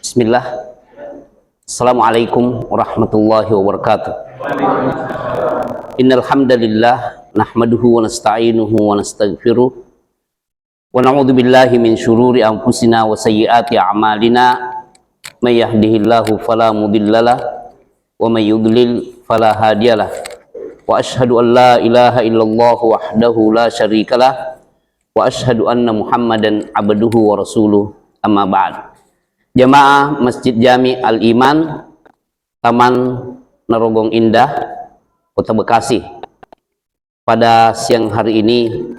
Bismillah. Assalamualaikum warahmatullahi wabarakatuh. Innal hamdalillah nahmaduhu wa nasta'inuhu wa nastaghfiruh wa na'udzu billahi min syururi anfusina wa sayyiati a'malina. May yahdihillahu fala mudhillalah wa may yudlil fala hadiyalah. Wa asyhadu an la ilaha illallah wahdahu la syarikalah wa asyhadu anna Muhammadan abduhu wa rasuluh. Amma ba'd. Jamaah Masjid Jami Al-Iman, Taman Narogong Indah, Kota Bekasi. Pada siang hari ini,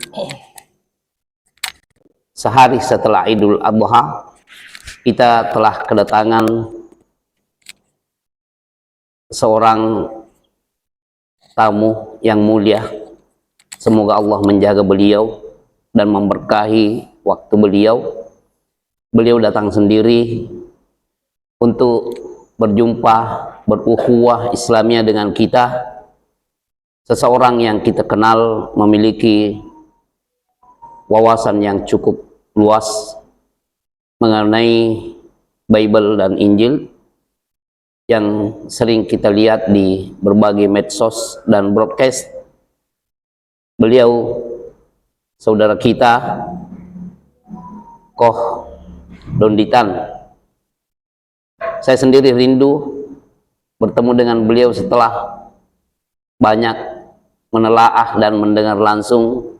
sehari setelah Idul Adha, kita telah kedatangan seorang tamu yang mulia. Semoga Allah menjaga beliau dan memberkahi waktu beliau. Beliau datang sendiri untuk berjumpa, berukhuwah Islamiyah dengan kita. Seseorang yang kita kenal memiliki wawasan yang cukup luas mengenai Bible dan Injil yang sering kita lihat di berbagai medsos dan broadcast. Beliau saudara kita, Koh Donditan. Saya sendiri rindu bertemu dengan beliau setelah banyak menelaah dan mendengar langsung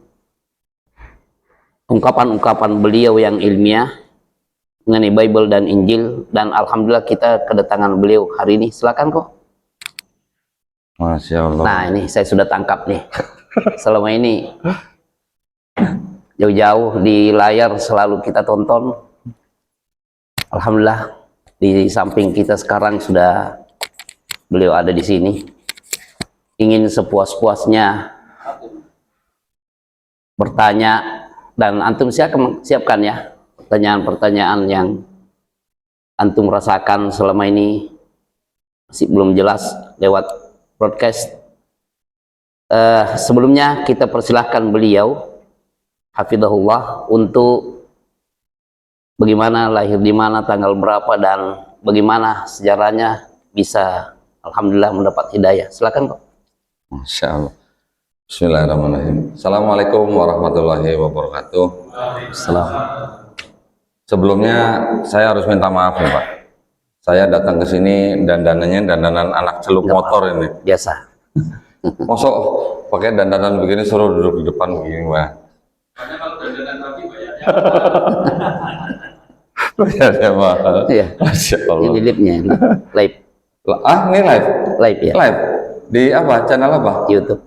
ungkapan-ungkapan beliau yang ilmiah mengenai Bible dan Injil, dan alhamdulillah kita kedatangan beliau hari ini. Silakan kok. Masya Allah. Nah, ini saya sudah tangkap nih. Selama ini jauh-jauh di layar selalu kita tonton. Alhamdulillah di samping kita sekarang sudah beliau ada di sini. Ingin sepuas-puasnya bertanya, dan antum siapkan ya pertanyaan-pertanyaan yang antum rasakan selama ini masih belum jelas lewat broadcast. Sebelumnya kita persilahkan beliau hafizahullah untuk bagaimana lahir di mana, tanggal berapa, dan bagaimana sejarahnya bisa alhamdulillah mendapat hidayah. Silakan Pak. Masya Allah. Bismillahirrahmanirrahim. Assalamualaikum warahmatullahi wabarakatuh. Salam. Sebelumnya saya harus minta maaf nih Pak. Saya datang ke sini dandanannya dandanan anak celup motor ini. Biasa. Mosok pakai dandanan begini suruh duduk di depan begini Pak. Karena kalau dandanan rapi banyak Ya mahal. Iya. Masya Allah. Ini live-nya, live. Ah, ini live? Live ya. Live? Di apa? Channel apa? YouTube.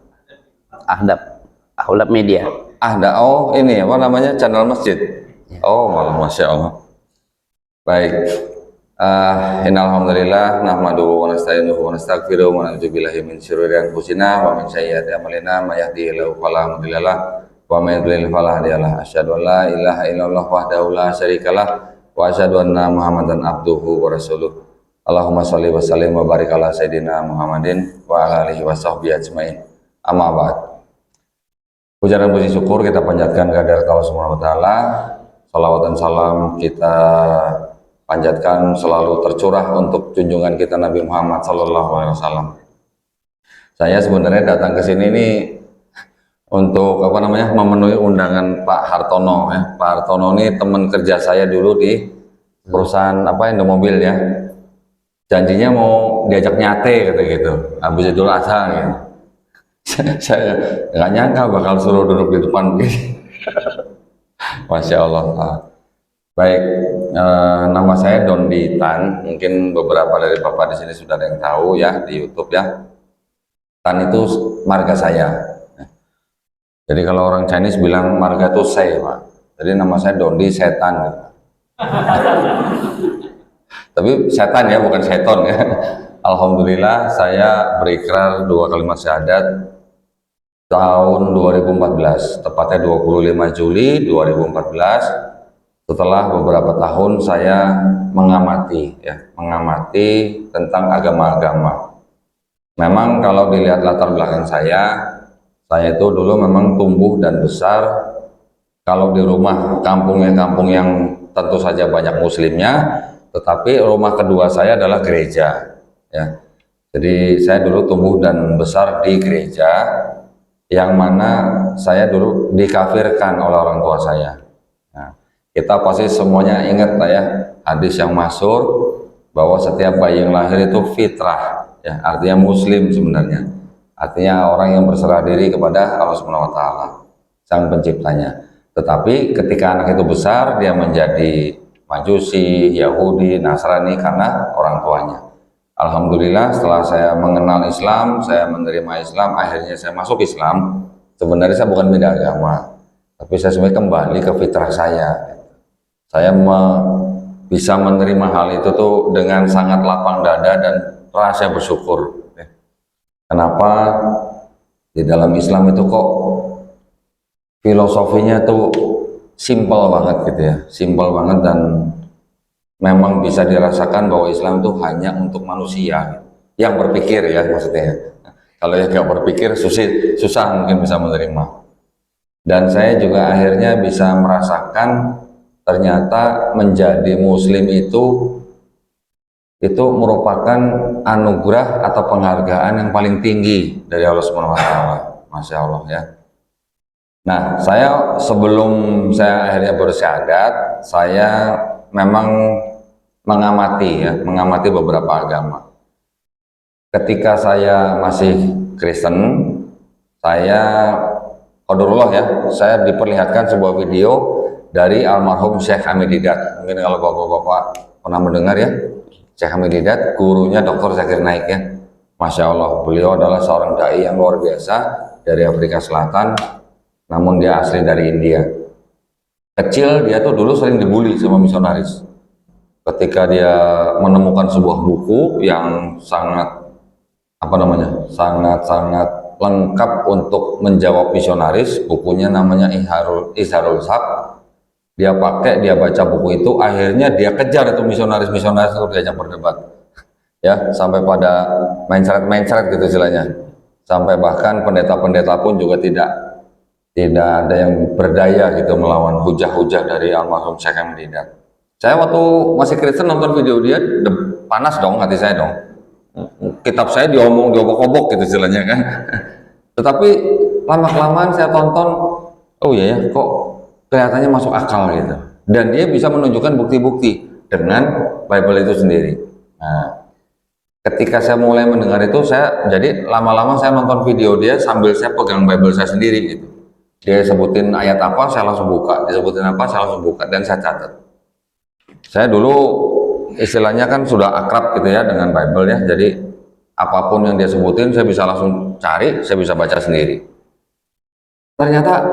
Ahdab Media. Oh ini apa namanya, channel masjid. Oh malah Masya Allah. Baik. Innalhamdulillah nahmaduhu wa nasta'inuhu wa nastaghfiruh wa na'udzu billahi min syururi anfusina wa min sayyiati a'malina may yahdihillahu fala mudhillalah wa may yudlil fala hadiyalah. Asyhadu an la ilaha illallah wahdahu la syarikalah wa asyhadu anna Muhammadan abduhu wa rasuluh. Allahumma shalli wa sallim wa barik ala sayidina Muhammadin wa ala alihi wa sahbihi ajmain. Amma ba'd. Puja dan puji syukur kita panjatkan kehadirat Allah Subhanahu wa taala. Salawat dan salam kita panjatkan selalu tercurah untuk junjungan kita Nabi Muhammad sallallahu alaihi wasallam. Saya sebenarnya datang ke sini ini untuk apa namanya, memenuhi undangan Pak Hartono ya. Pak Hartono ini teman kerja saya dulu di perusahaan apa, Indomobil ya. Janjinya mau diajak nyate kata gitu, Abu Zaidul Adha gitu. Saya nggak nyangka bakal suruh duduk di depan begini. Masya Allah. Baik, nama saya Donditan. Mungkin beberapa dari bapak di sini sudah ada yang tahu ya di YouTube ya. Tan itu marga saya. Jadi kalau orang Chinese bilang marga itu saya Pak. Jadi nama saya Dondi Setan. Tapi setan ya, bukan seton ya. Alhamdulillah saya berikrar 2 kalimat syahadat tahun 2014, tepatnya 25 Juli 2014. Setelah beberapa tahun saya mengamati tentang agama-agama. Memang kalau dilihat latar belakang saya itu dulu memang tumbuh dan besar kalau di rumah kampung yang tentu saja banyak muslimnya, tetapi rumah kedua saya adalah gereja, ya. Jadi saya dulu tumbuh dan besar di gereja, yang mana saya dulu dikafirkan oleh orang tua saya. Nah, kita pasti semuanya ingat lah ya, hadis yang masyhur bahwa setiap bayi yang lahir itu fitrah, ya, artinya muslim sebenarnya. Artinya orang yang berserah diri kepada Allah Subhanahu wa taala, Sang Penciptanya. Tetapi ketika anak itu besar, dia menjadi Majusi, Yahudi, Nasrani karena orang tuanya. Alhamdulillah setelah saya mengenal Islam, saya menerima Islam, akhirnya saya masuk Islam. Sebenarnya saya bukan beda agama, tapi saya sebenarnya kembali ke fitrah saya. Saya bisa menerima hal itu tuh dengan sangat lapang dada dan rasa bersyukur. Kenapa di dalam Islam itu kok filosofinya tuh simpel banget gitu ya, simpel banget, dan memang bisa dirasakan bahwa Islam itu hanya untuk manusia yang berpikir ya, maksudnya. Kalau yang nggak berpikir susah mungkin bisa menerima. Dan saya juga akhirnya bisa merasakan ternyata menjadi muslim itu merupakan anugerah atau penghargaan yang paling tinggi dari Allah Subhanahu wa taala. Masya Allah ya. Nah, saya sebelum saya akhirnya bersyahadat, saya memang mengamati beberapa agama. Ketika saya masih Kristen, saya qadarullah ya, saya diperlihatkan sebuah video dari almarhum Syekh Hamid Didat. Mungkin kalau bapak-bapak pernah mendengar ya, Syekh Hamid Didat, gurunya Dr. Zakir Naik ya. Masya Allah, beliau adalah seorang dai yang luar biasa dari Afrika Selatan, namun dia asli dari India. Kecil dia tuh dulu sering dibully sama misionaris. Ketika dia menemukan sebuah buku yang sangat sangat lengkap untuk menjawab misionaris, bukunya namanya Izharul Haq. Dia baca buku itu, akhirnya dia kejar itu misionaris itu, diajak berdebat. Ya, sampai pada mencret gitu istilahnya. Sampai bahkan pendeta-pendeta pun juga tidak ada yang berdaya gitu melawan hujah-hujah dari almarhum Syekh Hamid Didat. Saya waktu masih Kristen nonton video dia, panas dong hati saya dong. Kitab saya diobok-obok gitu istilahnya kan. Tetapi lama-kelamaan saya tonton, oh iya ya, kok kelihatannya masuk akal gitu. Dan dia bisa menunjukkan bukti-bukti dengan Bible itu sendiri. Nah, ketika saya mulai mendengar itu, jadi lama-lama saya nonton video dia sambil saya pegang Bible saya sendiri gitu. Dia sebutin ayat apa, saya langsung buka. Dia sebutin apa, saya langsung buka dan saya catat. Saya dulu istilahnya kan sudah akrab gitu ya dengan Bible ya, jadi apapun yang dia sebutin saya bisa langsung cari, saya bisa baca sendiri. Ternyata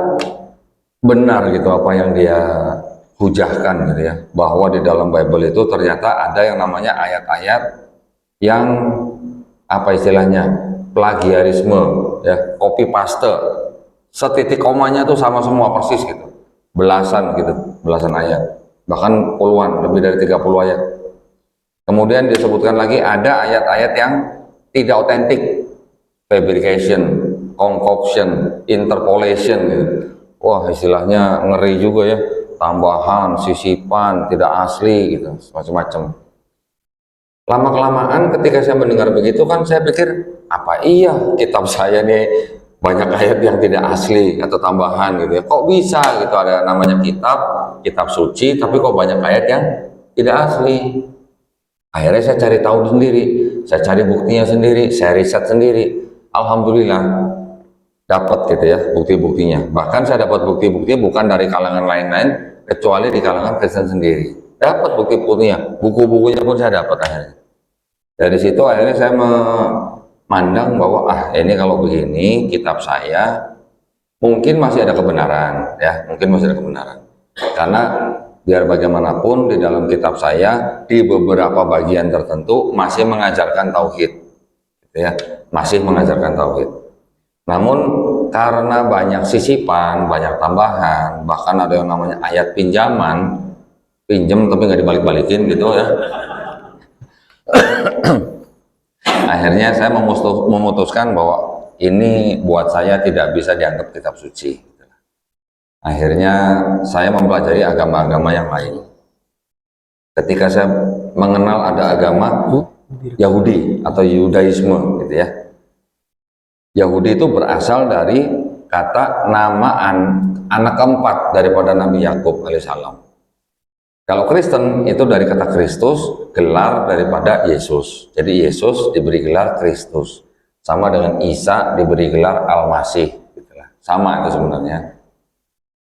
benar gitu apa yang dia hujahkan gitu ya, bahwa di dalam Bible itu ternyata ada yang namanya ayat-ayat yang apa istilahnya plagiarisme ya, copy paste, setitik komanya tuh sama semua persis gitu, belasan ayat, bahkan puluhan, lebih dari 30 ayat. Kemudian disebutkan lagi ada ayat-ayat yang tidak otentik, fabrication, concoction, interpolation gitu. Wah, istilahnya ngeri juga ya, tambahan, sisipan, tidak asli gitu, macam-macam. Lama-kelamaan ketika saya mendengar begitu kan saya pikir, apa iya kitab saya nih banyak ayat yang tidak asli atau tambahan gitu ya, kok bisa gitu, ada namanya kitab suci tapi kok banyak ayat yang tidak asli. Akhirnya saya cari tahu sendiri, saya cari buktinya sendiri, saya riset sendiri. Alhamdulillah dapat gitu ya bukti-buktinya. Bahkan saya dapat bukti-buktinya bukan dari kalangan lain-lain, kecuali di kalangan Kristen sendiri. Dapat bukti-buktinya, buku-bukunya pun saya dapat akhirnya. Dari situ akhirnya saya memandang bahwa ini kalau begini kitab saya mungkin masih ada kebenaran ya, mungkin masih ada kebenaran. Karena biar bagaimanapun di dalam kitab saya di beberapa bagian tertentu masih mengajarkan tauhid gitu ya, masih mengajarkan tauhid. Namun karena banyak sisipan, banyak tambahan, bahkan ada yang namanya ayat pinjaman, pinjam tapi nggak dibalik-balikin gitu ya. Akhirnya saya memutuskan bahwa ini buat saya tidak bisa dianggap kitab suci. Akhirnya saya mempelajari agama-agama yang lain. Ketika saya mengenal ada agama Yahudi atau Yudaisme gitu ya. Yahudi itu berasal dari kata nama anak keempat daripada Nabi Yakub alaihissalam. Kalau Kristen itu dari kata Kristus, gelar daripada Yesus. Jadi Yesus diberi gelar Kristus. Sama dengan Isa diberi gelar Al-Masih. Sama itu sebenarnya.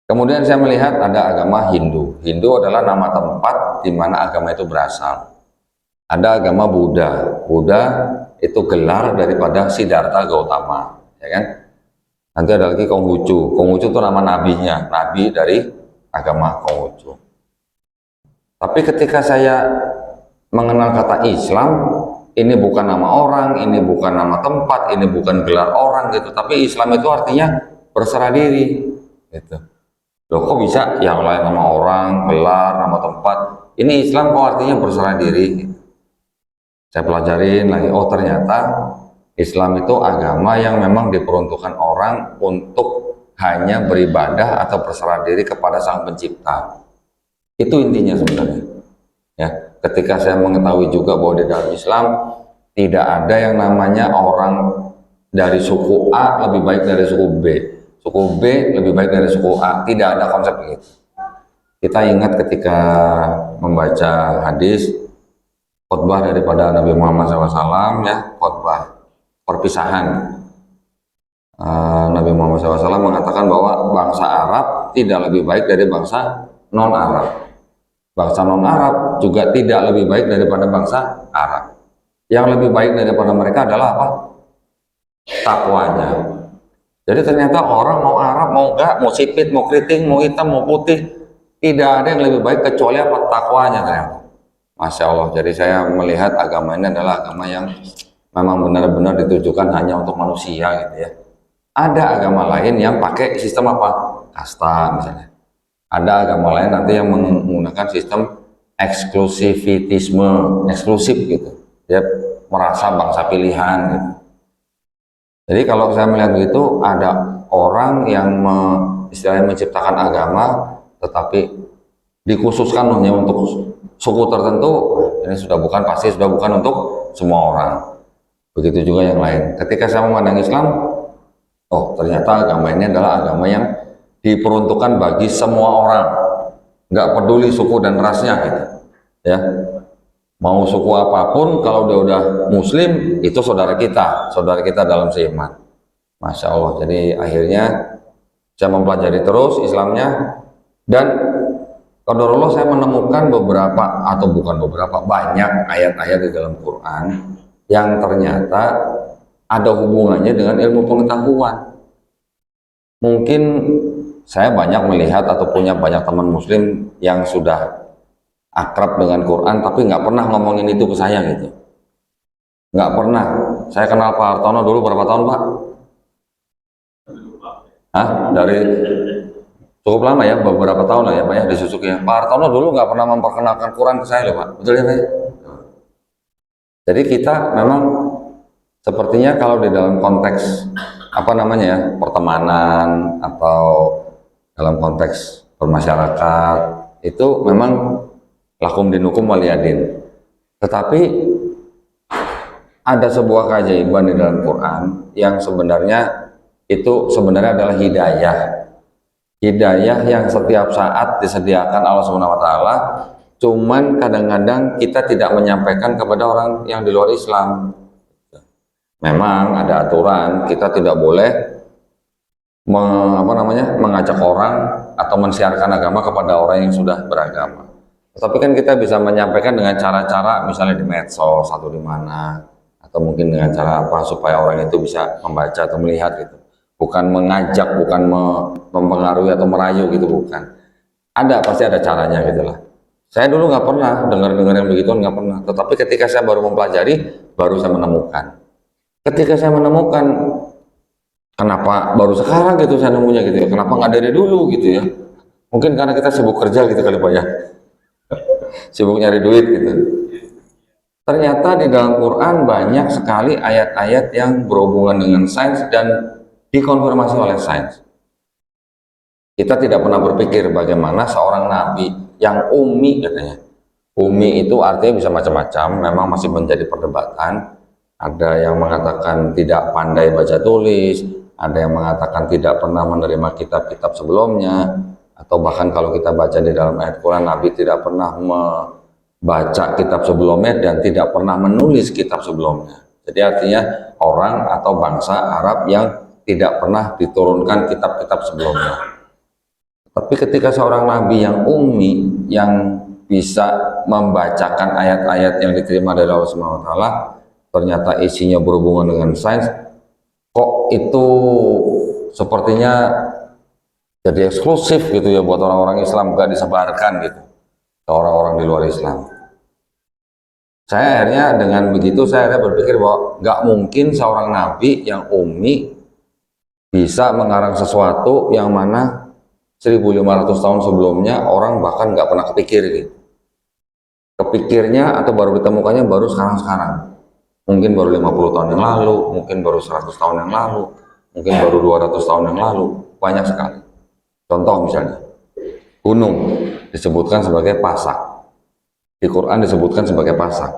Kemudian saya melihat ada agama Hindu. Hindu adalah nama tempat di mana agama itu berasal. Ada agama Buddha. Buddha itu gelar daripada Siddhartha Gautama, ya kan? Nanti ada lagi Konghucu. Konghucu itu nama nabinya, nabi dari agama Konghucu. Tapi ketika saya mengenal kata Islam, ini bukan nama orang, ini bukan nama tempat, ini bukan gelar orang gitu. Tapi Islam itu artinya berserah diri, gitu. Loh kok bisa yang lain nama orang, gelar, nama tempat? Ini Islam kok artinya berserah diri? Gitu. Saya pelajarin lagi, oh ternyata Islam itu agama yang memang diperuntukkan orang untuk hanya beribadah atau berserah diri kepada Sang Pencipta. Itu intinya sebenarnya. Ya, ketika saya mengetahui juga bahwa di dalam Islam tidak ada yang namanya orang dari suku A lebih baik dari suku B, suku B lebih baik dari suku A, tidak ada konsep begitu. Kita ingat ketika membaca hadis khutbah daripada Nabi Muhammad SAW, ya, khutbah perpisahan. Nabi Muhammad SAW mengatakan bahwa bangsa Arab tidak lebih baik dari bangsa non-Arab. Bangsa non-Arab juga tidak lebih baik daripada bangsa Arab. Yang lebih baik daripada mereka adalah apa? Takwanya. Jadi ternyata orang mau Arab, mau enggak, mau sipit, mau keriting, mau hitam, mau putih, tidak ada yang lebih baik kecuali apa? Takwanya ternyata. Masya Allah. Jadi saya melihat agama ini adalah agama yang memang benar-benar ditujukan hanya untuk manusia gitu ya. Ada agama lain yang pakai sistem apa? Kasta misalnya. Ada agama lain nanti yang menggunakan sistem eksklusivitisme, eksklusif gitu. Dia merasa bangsa pilihan gitu. Jadi kalau saya melihat begitu, ada orang yang istilahnya menciptakan agama, tetapi dikhususkan hanya untuk suku tertentu, ini pasti sudah bukan untuk semua orang. Begitu juga yang lain. Ketika saya memandang Islam, oh ternyata agama ini adalah agama yang diperuntukkan bagi semua orang, nggak peduli suku dan rasnya gitu ya. Mau suku apapun, kalau dia udah muslim itu saudara kita dalam seiman. Masya Allah. Jadi akhirnya saya mempelajari terus Islamnya, dan qadarullah saya menemukan banyak ayat-ayat di dalam Quran yang ternyata ada hubungannya dengan ilmu pengetahuan. Mungkin saya banyak melihat atau punya banyak teman muslim yang sudah akrab dengan Quran tapi nggak pernah ngomongin itu ke saya gitu. Nggak pernah. Saya kenal Pak Hartono dulu berapa tahun Pak? Hah? Dari cukup lama ya, beberapa tahun lah ya Pak ya di Suzuki ya. Pak Hartono dulu nggak pernah memperkenalkan Quran ke saya loh Pak. Betul ya Pak? Jadi kita memang sepertinya kalau di dalam konteks pertemanan atau dalam konteks bermasyarakat itu memang lakum dinukum waliyadin. Tetapi ada sebuah keajaiban di dalam Quran yang sebenarnya adalah hidayah. Hidayah yang setiap saat disediakan Allah Subhanahu wa taala, cuman kadang-kadang kita tidak menyampaikan kepada orang yang di luar Islam. Memang ada aturan, kita tidak boleh mengajak orang atau mensiarkan agama kepada orang yang sudah beragama. Tapi kan kita bisa menyampaikan dengan cara-cara misalnya di medsos atau di mana, atau mungkin dengan cara apa supaya orang itu bisa membaca atau melihat gitu. Bukan mengajak, bukan mempengaruhi atau merayu gitu, bukan. Pasti ada caranya gitu lah. Saya dulu nggak pernah dengar yang begitu, nggak pernah. Tetapi ketika saya baru mempelajari, baru saya menemukan. Ketika saya menemukan, kenapa baru sekarang gitu saya nemunya gitu ya, kenapa nggak dari dulu gitu ya. Mungkin karena kita sibuk kerja gitu kali Pak ya, sibuk nyari duit gitu. Ternyata di dalam Quran banyak sekali ayat-ayat yang berhubungan dengan sains dan dikonfirmasi oleh sains. Kita tidak pernah berpikir bagaimana seorang nabi yang ummi katanya, Umi itu artinya bisa macam-macam, memang masih menjadi perdebatan. Ada yang mengatakan tidak pandai baca tulis, ada yang mengatakan tidak pernah menerima kitab-kitab sebelumnya, atau bahkan kalau kita baca di dalam ayat Quran, Nabi tidak pernah membaca kitab sebelumnya dan tidak pernah menulis kitab sebelumnya. Jadi artinya orang atau bangsa Arab yang tidak pernah diturunkan kitab-kitab sebelumnya. Tapi ketika seorang nabi yang ummi, yang bisa membacakan ayat-ayat yang diterima dari Allah Subhanahu wa taala, ternyata isinya berhubungan dengan sains, kok itu sepertinya jadi eksklusif gitu ya buat orang-orang Islam, gak disebarkan gitu ke orang-orang di luar Islam. Saya akhirnya dengan begitu saya akhirnya berpikir bahwa gak mungkin seorang nabi yang ummi bisa mengarang sesuatu yang mana 1500 tahun sebelumnya orang bahkan nggak pernah kepikir gitu. Kepikirnya atau baru ditemukannya baru sekarang-sekarang. Mungkin baru 50 tahun yang lalu, mungkin baru 100 tahun yang lalu, mungkin baru 200 tahun yang lalu. Banyak sekali. Contoh misalnya, gunung disebutkan sebagai pasak. Di Quran disebutkan sebagai pasak.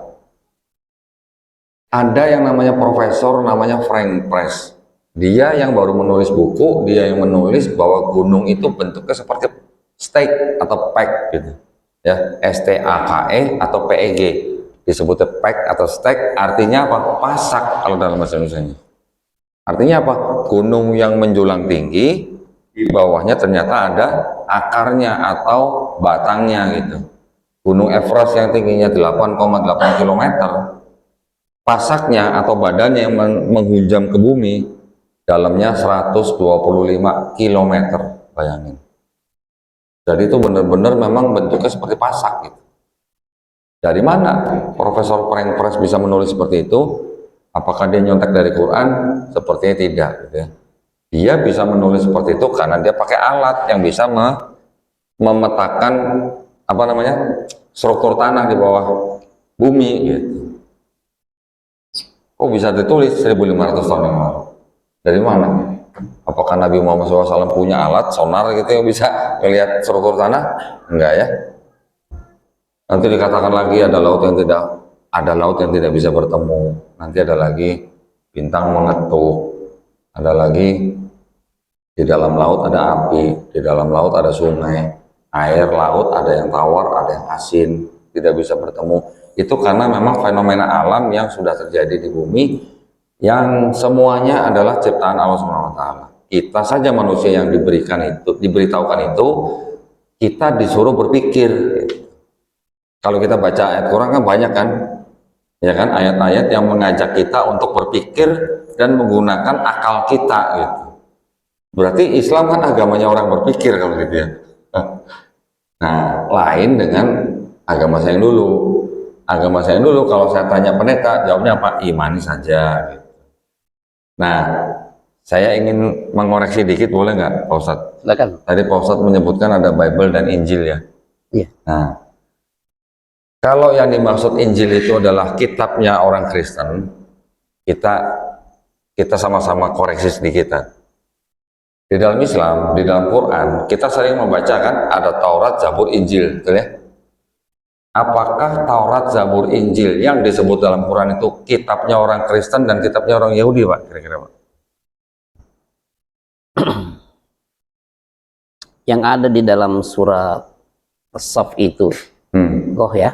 Ada yang namanya profesor, namanya Frank Press. Dia yang baru menulis buku, dia yang menulis bahwa gunung itu bentuknya seperti steak atau peg gitu. Ya, STAKE atau PEG. Disebutnya peg atau steak, artinya apa? Pasak kalau dalam bahasa Indonesia. Artinya apa? Gunung yang menjulang tinggi, di bawahnya ternyata ada akarnya atau batangnya gitu. Gunung Everest yang tingginya 8,8 km, pasaknya atau badannya yang menghujam ke bumi, dalamnya 125 km, bayangin. Jadi itu benar-benar memang bentuknya seperti pasak gitu. Dari mana Profesor Frank Press bisa menulis seperti itu? Apakah dia nyontek dari Quran? Sepertinya tidak gitu ya. Dia bisa menulis seperti itu karena dia pakai alat yang bisa memetakan apa namanya? Struktur tanah di bawah bumi gitu. Kok bisa ditulis 1500 tahun yang lalu? Dari mana? Apakah Nabi Muhammad SAW punya alat sonar gitu yang bisa melihat struktur tanah? Enggak ya. Nanti dikatakan lagi ada laut yang tidak bisa bertemu. Nanti ada lagi bintang mengetuk. Ada lagi di dalam laut ada api, di dalam laut ada sungai. Air laut ada yang tawar, ada yang asin, tidak bisa bertemu. Itu karena memang fenomena alam yang sudah terjadi di bumi, yang semuanya adalah ciptaan Allah Subhanahu wa taala. Kita saja manusia yang diberitahukan itu, kita disuruh berpikir. Kalau kita baca ayat Quran kan banyak kan, ya kan, ayat-ayat yang mengajak kita untuk berpikir dan menggunakan akal kita gitu. Berarti Islam kan agamanya orang berpikir kalau gitu ya. Nah, lain dengan agama saya yang dulu. Agama saya yang dulu kalau saya tanya pendeta, jawabnya apa? Imani saja gitu. Nah, saya ingin mengoreksi dikit, boleh nggak Pak Ustadz? Silakan. Tadi Pak Ustadz menyebutkan ada Bible dan Injil ya? Iya. Nah, kalau yang dimaksud Injil itu adalah kitabnya orang Kristen, kita sama-sama koreksi sedikit. Di dalam Islam, di dalam Quran, kita sering membacakan ada Taurat, Zabur, Injil, betul ya? Apakah Taurat, Zabur, Injil yang disebut dalam Quran itu kitabnya orang Kristen dan kitabnya orang Yahudi, Pak? Kira-kira, Pak? Yang ada di dalam surat As-Saff itu, ya.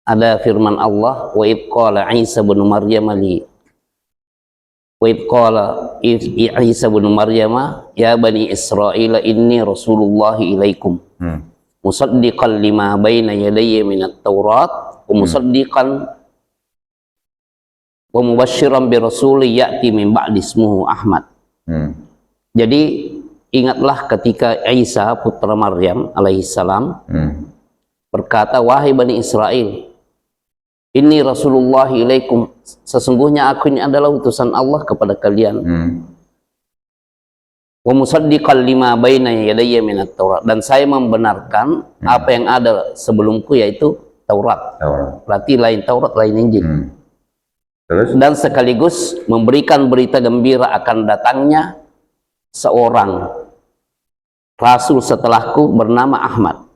Ada firman Allah, wa idh qala Isa bin Maryam Isa bin Maryam ya bani Israil inni Rasulullah ilaikum. Musaddiqan lima baina yadayya minat Taurat wa musaddiqan wa mubasysyiran bi rasulin ya'ti min ba'di ismuhu Ahmad. Jadi ingatlah ketika Isa putra Maryam alaihissalam berkata, wahai Bani Israel, ini Rasulullah ilaikum, sesungguhnya aku ini adalah utusan Allah kepada kalian. Wa musaddiqan lima baina yadayya minat Taurat, dan saya membenarkan apa yang ada sebelumku, yaitu Taurat. Berarti lain Taurat, lain Injil. Terus? Dan sekaligus memberikan berita gembira akan datangnya seorang rasul setelahku bernama Ahmad.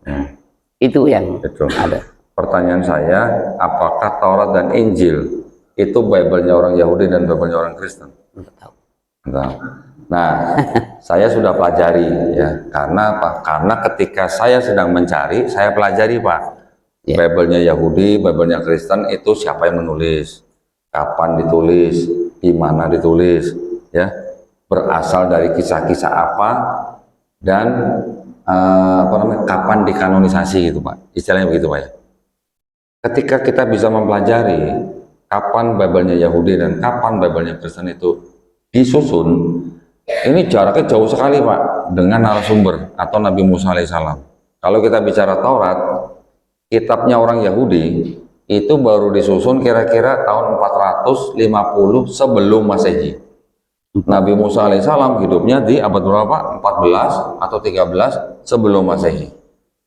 Itu yang Itu. ada. Pertanyaan saya, apakah Taurat dan Injil itu Bible-nya orang Yahudi dan Bible-nya orang Kristen? Nggak tahu. Nah, saya sudah pelajari ya. Karena apa? Karena ketika saya sedang mencari, saya pelajari, Pak. Ya. Bible-nya Yahudi, Bible-nya Kristen itu siapa yang menulis? Kapan ditulis? Di mana ditulis? Ya, berasal dari kisah-kisah apa dan kapan dikanonisasi gitu, Pak. Istilahnya begitu, Pak ya. Ketika kita bisa mempelajari kapan Bible-nya Yahudi dan kapan Bible-nya Kristen itu disusun, ini jaraknya jauh sekali, Pak, dengan narasumber atau Nabi Musa alaihissalam. Kalau kita bicara Taurat, kitabnya orang Yahudi itu baru disusun kira-kira tahun 450 sebelum Masehi. Nabi Musa alaihissalam hidupnya di abad berapa? 14 atau 13 sebelum Masehi.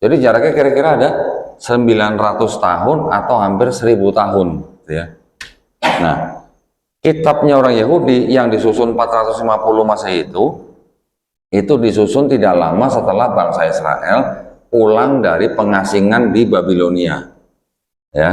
Jadi jaraknya kira-kira ada 900 tahun atau hampir 1000 tahun, ya. Nah, kitabnya orang Yahudi yang disusun 450 Masehi itu disusun tidak lama setelah bangsa Israel pulang dari pengasingan di Babilonia. Ya,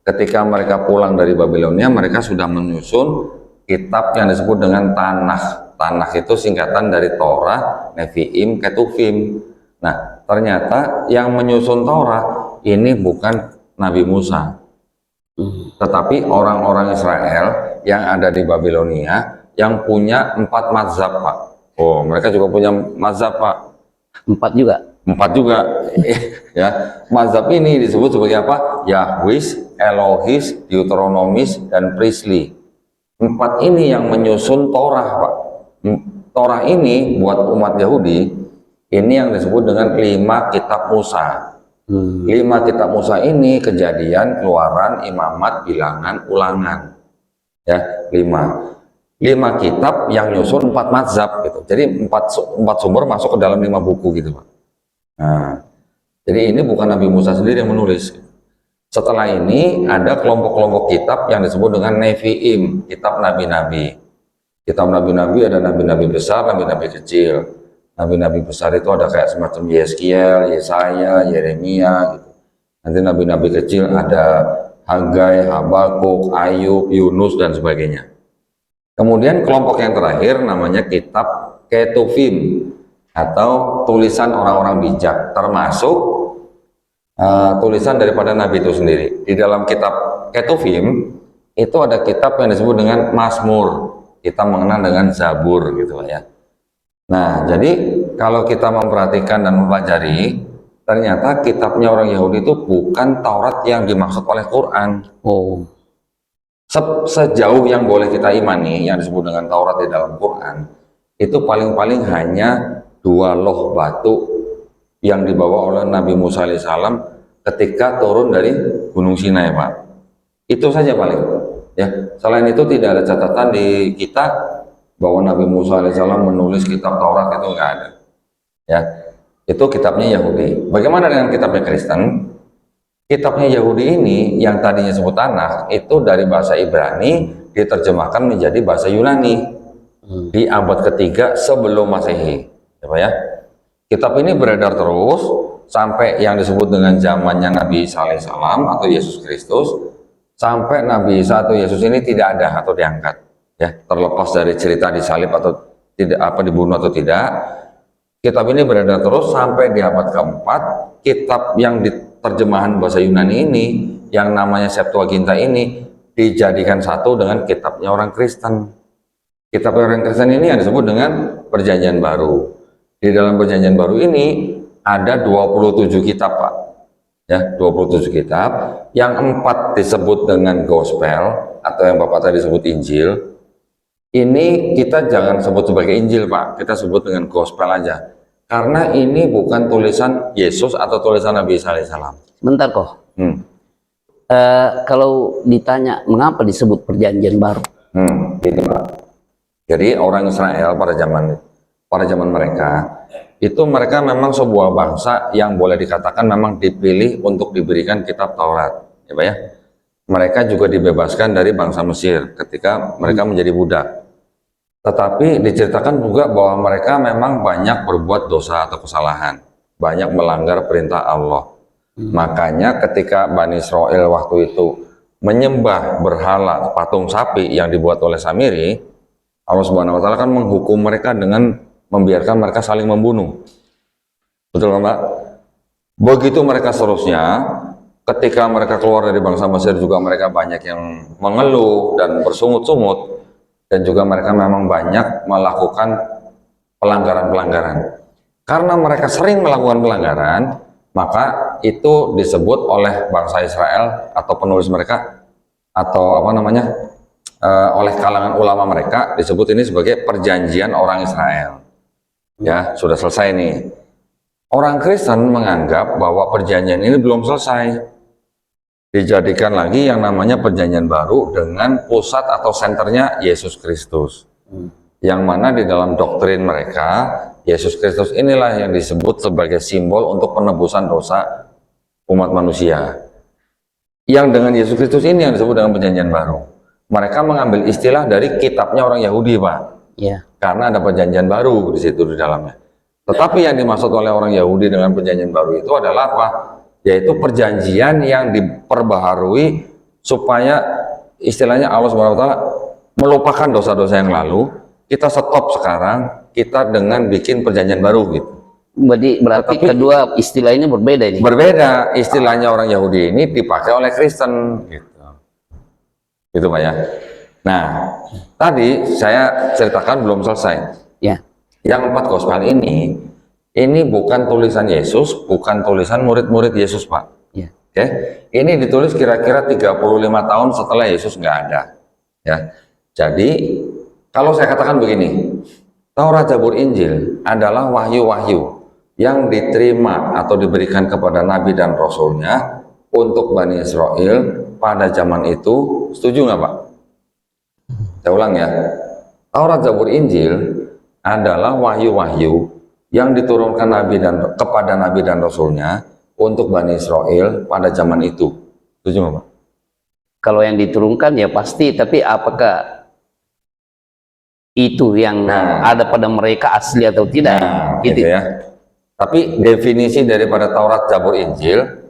ketika mereka pulang dari Babilonia, mereka sudah menyusun kitab yang disebut dengan Tanakh. Tanakh itu singkatan dari Torah, Nevi'im, Ketuvim. Nah, ternyata yang menyusun Torah ini bukan Nabi Musa, tetapi orang-orang Israel yang ada di Babilonia yang punya 4 mazhab, Pak. Oh, mereka juga punya mazhab, Pak. 4 juga. 4 juga. Ya, mazhab ini disebut sebagai apa? Yahwis, Elohis, Deuteronomis, dan Priestly. 4 ini yang menyusun Torah, Pak. Torah ini buat umat Yahudi ini yang disebut dengan 5 kitab Musa. 5 kitab Musa ini Kejadian, Keluaran, Imamat, Bilangan, Ulangan. Ya, 5 kitab yang nyusun 4 mazhab gitu. Jadi 4 sumber masuk ke dalam 5 buku gitu, Pak. Nah, jadi ini bukan Nabi Musa sendiri yang menulis. Setelah ini ada kelompok-kelompok kitab yang disebut dengan Nevi'im, kitab nabi-nabi. Kitab nabi-nabi ada nabi-nabi besar, nabi-nabi kecil. Nabi-nabi besar itu ada kayak semacam Yeskiel, Yesaya, Yeremia gitu. Nanti nabi-nabi kecil ada Hagai, Habakuk, Ayub, Yunus, dan sebagainya. Kemudian kelompok yang terakhir namanya kitab Ketuvim atau tulisan orang-orang bijak, termasuk tulisan daripada Nabi itu sendiri. Di dalam kitab Ketuvim itu ada kitab yang disebut dengan Mazmur, kita mengenal dengan Zabur gitu ya. Nah, jadi kalau kita memperhatikan dan mempelajari, ternyata kitabnya orang Yahudi itu bukan Taurat yang dimaksud oleh Quran. Oh. Sejauh yang boleh kita imani yang disebut dengan Taurat di dalam Quran, itu paling-paling hanya 2 loh batu yang dibawa oleh Nabi Musa alaihissalam ketika turun dari Gunung Sinai, Pak. Itu saja paling. Ya, selain itu tidak ada catatan di kita bahwa Nabi Musa alaihissalam menulis kitab Taurat, itu enggak ada. Ya, itu kitabnya Yahudi. Bagaimana dengan kitabnya Kristen? Kitabnya Yahudi ini yang tadinya sebut Tanakh itu dari bahasa Ibrani diterjemahkan menjadi bahasa Yunani di abad ketiga sebelum Masehi. Ya, kitab ini beredar terus sampai yang disebut dengan zamannya Nabi Isa alaihissalam atau Yesus Kristus, sampai Nabi Isa atau Yesus ini tidak ada atau diangkat. Ya, terlepas dari cerita disalib atau tidak, apa dibunuh atau tidak, kitab ini beredar terus sampai di abad keempat. Kitab yang diterjemahan bahasa Yunani ini yang namanya Septuaginta ini dijadikan satu dengan kitabnya orang Kristen. Kitab orang Kristen ini yang disebut dengan Perjanjian Baru. Di dalam Perjanjian Baru ini ada 27 kitab, Pak. Ya, 27 kitab, yang 4 disebut dengan Gospel atau yang Bapak tadi sebut Injil. Ini kita jangan sebut sebagai Injil, Pak. Kita sebut dengan Gospel aja. Karena ini bukan tulisan Yesus atau tulisan Nabi Isa alaihissalam. Bentar kok. Kalau ditanya mengapa disebut Perjanjian Baru? Gitu, Pak. Jadi orang Israel pada zaman mereka itu mereka memang sebuah bangsa yang boleh dikatakan memang dipilih untuk diberikan kitab Taurat, ya Pak ya. Mereka juga dibebaskan dari bangsa Mesir ketika mereka menjadi budak. Tetapi diceritakan juga bahwa mereka memang banyak berbuat dosa atau kesalahan, banyak melanggar perintah Allah. Makanya ketika Bani Israel waktu itu menyembah berhala patung sapi yang dibuat oleh Samiri, Allah Subhanahu wa taala kan menghukum mereka dengan membiarkan mereka saling membunuh. Betul kan, Pak? Begitu mereka seterusnya, ketika mereka keluar dari bangsa Mesir juga mereka banyak yang mengeluh dan bersungut-sungut, dan juga mereka memang banyak melakukan pelanggaran-pelanggaran. Karena mereka sering melakukan pelanggaran, maka itu disebut oleh bangsa Israel atau penulis mereka atau apa namanya oleh kalangan ulama mereka disebut ini sebagai perjanjian orang Israel. Ya, sudah selesai nih. Orang Kristen menganggap bahwa perjanjian ini belum selesai. Dijadikan lagi yang namanya perjanjian baru dengan pusat atau senternya Yesus Kristus. Yang mana di dalam doktrin mereka, Yesus Kristus inilah yang disebut sebagai simbol untuk penebusan dosa umat manusia. Yang dengan Yesus Kristus ini yang disebut dengan perjanjian baru. Mereka mengambil istilah dari kitabnya orang Yahudi, Pak. Ya. Karena ada perjanjian baru di situ di dalamnya. Tetapi yang dimaksud oleh orang Yahudi dengan perjanjian baru itu adalah apa? Yaitu perjanjian yang diperbaharui supaya istilahnya Allah SWT melupakan dosa-dosa yang lalu. Kita stop sekarang, kita dengan bikin perjanjian baru gitu. Berarti kedua istilah ini berbeda ini. Berbeda, istilahnya orang Yahudi ini dipakai oleh Kristen gitu. Gitu Pak ya. Nah, tadi saya ceritakan belum selesai. Ya. Yang 4 gospel ini bukan tulisan Yesus, bukan tulisan murid-murid Yesus, Pak. Ya. Oke, ini ditulis kira-kira 35 tahun setelah Yesus nggak ada. Ya, jadi kalau saya katakan begini, Taurat, Zabur, Injil adalah wahyu-wahyu yang diterima atau diberikan kepada Nabi dan Rasulnya untuk Bani Israel pada zaman itu. Setuju nggak, Pak? Saya ulang ya, Taurat, Zabur, Injil adalah wahyu-wahyu yang diturunkan kepada Nabi dan Rasulnya untuk Bani Israel pada zaman itu. Setuju nggak, Pak? Kalau yang diturunkan ya pasti, tapi apakah itu yang ada pada mereka asli atau tidak? Gitu ya. Tapi definisi daripada Taurat, Zabur, Injil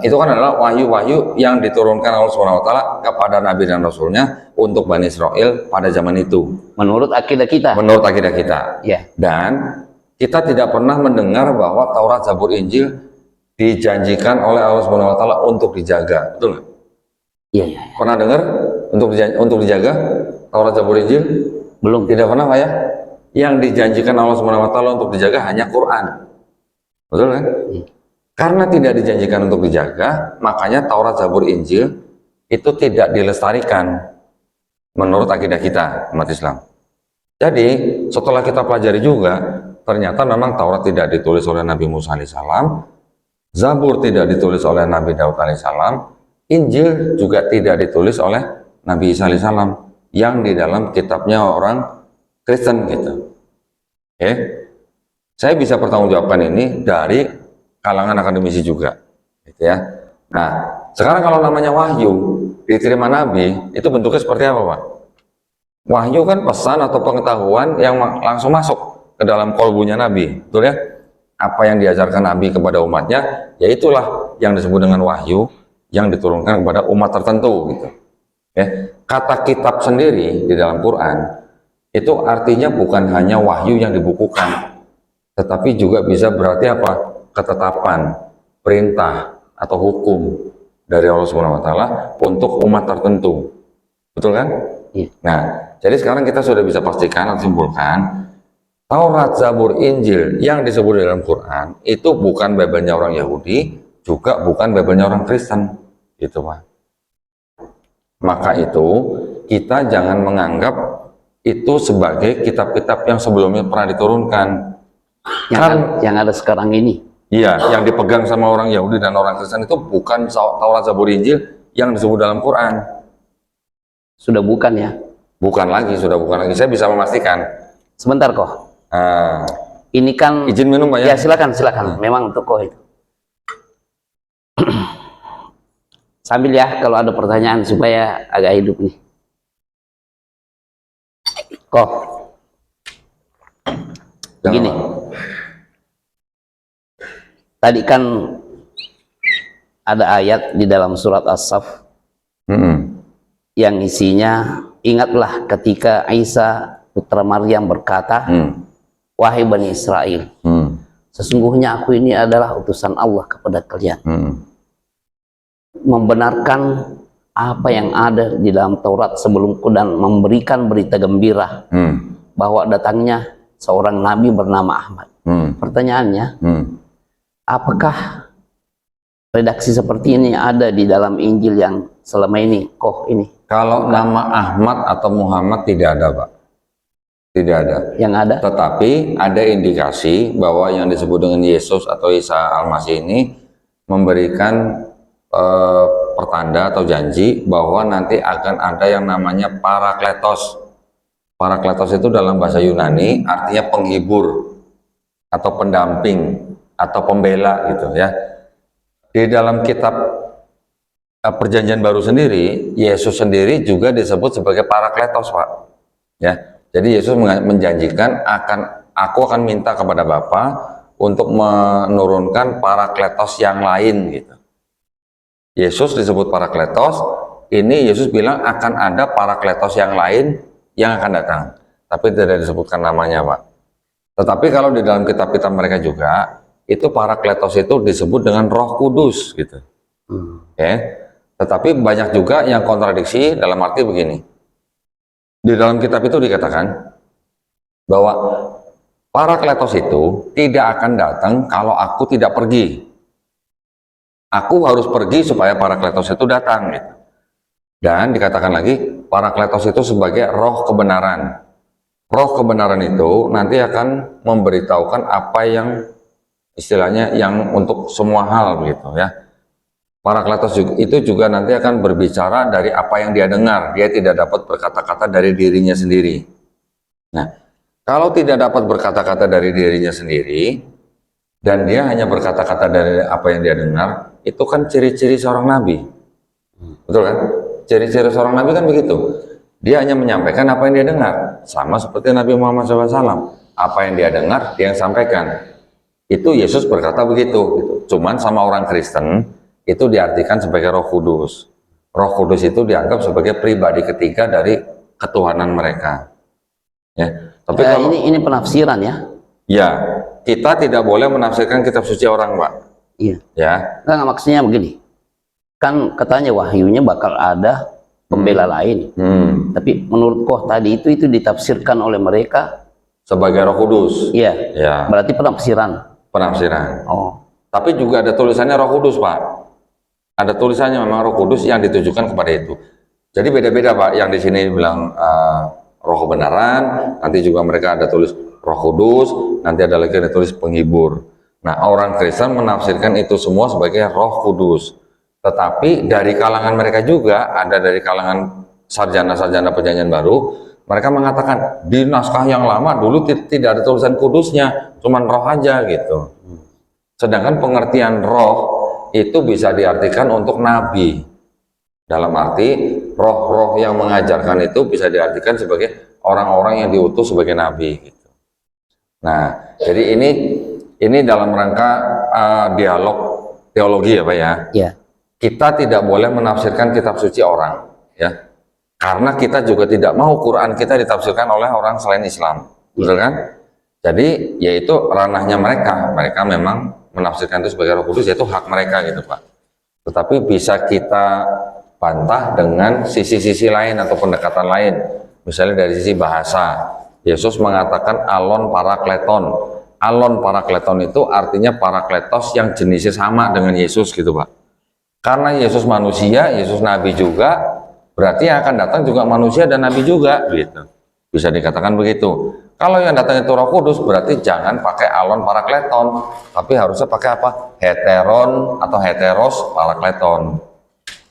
itu kan adalah wahyu-wahyu yang diturunkan Allah SWT kepada Nabi dan Rasulnya untuk Bani Israel pada zaman itu. Menurut akidah kita. Menurut akidah kita. Ya. Dan kita tidak pernah mendengar bahwa Taurat, Zabur, Injil dijanjikan oleh Allah SWT untuk dijaga. Betul nggak? Iya. Ya. Pernah dengar untuk dijaga Taurat, Zabur, Injil? Belum. Tidak pernah, Pak ya? Yang dijanjikan Allah SWT untuk dijaga hanya Quran. Betul kan? Karena tidak dijanjikan untuk dijaga, makanya Taurat, Zabur, Injil itu tidak dilestarikan menurut akidah kita, umat Islam. Jadi, setelah kita pelajari juga, ternyata memang Taurat tidak ditulis oleh Nabi Musa alaihissalam, Zabur tidak ditulis oleh Nabi Daud alaihissalam, Injil juga tidak ditulis oleh Nabi Isa alaihissalam, yang di dalam kitabnya orang Kristen gitu. Oke? Saya bisa pertanggungjawabkan ini dari kalangan akademisi juga, gitu ya. Nah, sekarang kalau namanya wahyu diterima Nabi, itu bentuknya seperti apa, Pak? Wahyu kan pesan atau pengetahuan yang langsung masuk ke dalam kolbunya Nabi, betul ya? Apa yang diajarkan Nabi kepada umatnya, ya itulah yang disebut dengan wahyu yang diturunkan kepada umat tertentu, gitu. Ya, kata kitab sendiri di dalam Quran itu artinya bukan hanya wahyu yang dibukukan, tetapi juga bisa berarti apa? Ketetapan, perintah atau hukum dari Allah SWT untuk umat tertentu. Betul kan? Iya. Nah, jadi sekarang kita sudah bisa pastikan atau simpulkan Taurat, Zabur, Injil yang disebut dalam Quran itu bukan Bible-nya orang Yahudi, juga bukan Bible-nya orang Kristen. Gitu, Pak. Maka itu kita jangan menganggap itu sebagai kitab-kitab yang sebelumnya pernah diturunkan. Yang ada sekarang ini. Iya, yang dipegang sama orang Yahudi dan orang Kristen itu bukan Taurat, Zabur, Injil yang disebut dalam Quran. Sudah bukan ya? Bukan lagi, sudah bukan lagi. Saya bisa memastikan. Sebentar kok. Ini kan izin minum, Pak ya? Ya silakan. Memang untuk kok itu. Sambil ya kalau ada pertanyaan supaya agak hidup nih. Kok. Begini. Tadi kan ada ayat di dalam surat As-Saff yang isinya, ingatlah ketika Isa putra Maryam berkata, wahai Bani Israel, sesungguhnya aku ini adalah utusan Allah kepada kalian, membenarkan apa yang ada di dalam Taurat sebelumku dan memberikan berita gembira bahwa datangnya seorang nabi bernama Ahmad. Pertanyaannya, apakah redaksi seperti ini ada di dalam Injil yang selama ini ini? Kalau nama Ahmad atau Muhammad tidak ada, Pak. Tidak ada. Yang ada? Tetapi ada indikasi bahwa yang disebut dengan Yesus atau Isa Al-Masih ini memberikan pertanda atau janji bahwa nanti akan ada yang namanya Parakletos. Parakletos itu dalam bahasa Yunani artinya penghibur atau pendamping atau pembela gitu ya. Di dalam kitab Perjanjian Baru sendiri, Yesus sendiri juga disebut sebagai Parakletos, Pak. Ya, jadi Yesus menjanjikan aku akan minta kepada Bapa untuk menurunkan Parakletos yang lain gitu. Yesus disebut Parakletos, ini Yesus bilang akan ada Parakletos yang lain yang akan datang, tapi tidak disebutkan namanya, Pak. Tetapi kalau di dalam kitab-kitab mereka juga, itu Parakletos itu disebut dengan Roh Kudus gitu. Okay. Tetapi banyak juga yang kontradiksi dalam arti begini. Di dalam kitab itu dikatakan bahwa Parakletos itu tidak akan datang kalau aku tidak pergi. Aku harus pergi supaya Parakletos itu datang gitu. Dan dikatakan lagi Parakletos itu sebagai roh kebenaran. Roh kebenaran itu nanti akan memberitahukan apa yang istilahnya yang untuk semua hal begitu ya. Parakletos itu juga nanti akan berbicara dari apa yang dia dengar. Dia tidak dapat berkata-kata dari dirinya sendiri. Nah, kalau tidak dapat berkata-kata dari dirinya sendiri dan dia hanya berkata-kata dari apa yang dia dengar, itu kan ciri-ciri seorang nabi. Betul kan? Ciri-ciri seorang nabi kan begitu. Dia hanya menyampaikan apa yang dia dengar. Sama seperti Nabi Muhammad SAW. Apa yang dia dengar, dia yang sampaikan. Itu Yesus berkata begitu. Gitu. Cuman sama orang Kristen, itu diartikan sebagai Roh Kudus. Roh Kudus itu dianggap sebagai pribadi ketiga dari ketuhanan mereka. Ya. Tapi kalau ini penafsiran ya? Ya, kita tidak boleh menafsirkan kitab suci orang, Pak. Iya. Ya. Nggak, maksudnya begini. Kan katanya wahyunya bakal ada pembela lain. Tapi menurut kau tadi itu ditafsirkan oleh mereka sebagai Roh Kudus. Iya. Ya. Berarti penafsiran. Penafsiran. Oh. Tapi juga ada tulisannya Roh Kudus, Pak. Ada tulisannya memang Roh Kudus yang ditujukan kepada itu. Jadi beda-beda, Pak. Yang di sini bilang roh kebenaran, nanti juga mereka ada tulis Roh Kudus, nanti ada lagi yang tulis penghibur. Nah, orang Kristen menafsirkan itu semua sebagai Roh Kudus. Tetapi dari kalangan mereka juga, ada dari kalangan sarjana-sarjana Perjanjian Baru, mereka mengatakan di naskah yang lama dulu tidak ada tulisan kudusnya, cuman roh aja gitu. Sedangkan pengertian roh itu bisa diartikan untuk nabi. Dalam arti roh-roh yang mengajarkan itu bisa diartikan sebagai orang-orang yang diutus sebagai nabi gitu. Nah, jadi ini dalam rangka dialog teologi ya, Pak ya. Iya. Kita tidak boleh menafsirkan kitab suci orang, ya. Karena kita juga tidak mau Quran kita ditafsirkan oleh orang selain Islam, betul kan? Jadi yaitu ranahnya mereka. Mereka memang menafsirkan itu sebagai Roh Kudus, yaitu hak mereka gitu, Pak. Tetapi bisa kita bantah dengan sisi-sisi lain atau pendekatan lain. Misalnya dari sisi bahasa. Yesus mengatakan alon parakleton. Alon parakleton itu artinya parakletos yang jenisnya sama dengan Yesus gitu, Pak. Karena Yesus manusia, Yesus nabi juga, berarti yang akan datang juga manusia dan nabi juga gitu. Bisa dikatakan begitu. Kalau yang datang itu Roh Kudus, berarti jangan pakai alon parakleton, tapi harusnya pakai apa? Heteron atau heteros parakleton.